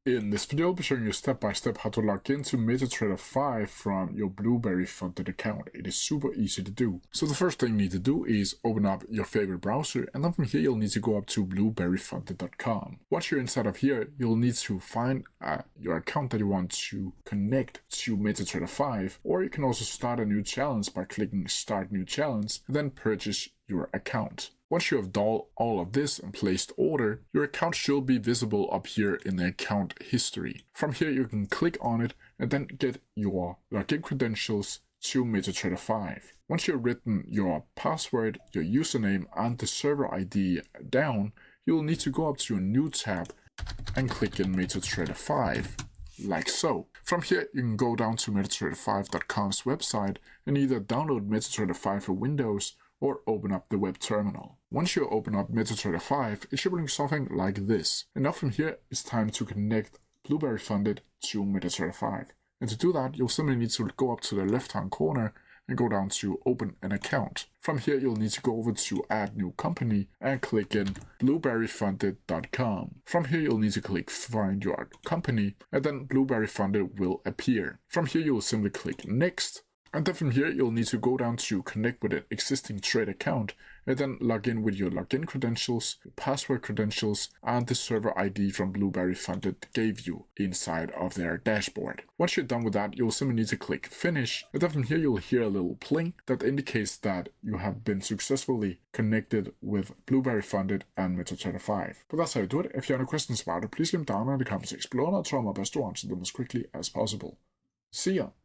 In this video, I'll be showing you step by step how to log into MetaTrader 5 from your Blueberry funded account. It is super easy to do. So the first thing you need to do is open up your favorite browser, and then from here you'll need to go up to blueberryfunded.com. Once you're inside of here, you'll need to find your account that you want to connect to MetaTrader 5, or you can also start a new challenge by clicking Start New Challenge and then purchase your account. Once you have done all of this and placed order, your account should be visible up here in the account history. From here you can click on it and then get your login credentials to MetaTrader 5. Once you've written your password, your username and the server ID down, you'll need to go up to a new tab and click in MetaTrader 5. Like so. From here, you can go down to MetaTrader5.com's website and either download MetaTrader 5 for Windows or open up the web terminal. Once you open up MetaTrader 5, it should bring something like this. And now from here, it's time to connect Blueberry Funded to MetaTrader 5. And to do that, you'll simply need to go up to the left-hand corner and go down to Open an Account. From here, you'll need to go over to Add New Company and click in blueberryfunded.com. From here, you'll need to click Find Your Company, and then Blueberry Funded will appear. From here, you'll simply click Next. And then from here, you'll need to go down to connect with an existing trade account and then log in with your login credentials, your password credentials, and the server ID from Blueberry Funded gave you inside of their dashboard. Once you're done with that, you'll simply need to click Finish. And then from here, you'll hear a little pling that indicates that you have been successfully connected with Blueberry Funded and MetaTrader 5. But that's how you do it. If you have any questions about it, please leave them down in the comments below and I'll try my best to answer them as quickly as possible. See ya!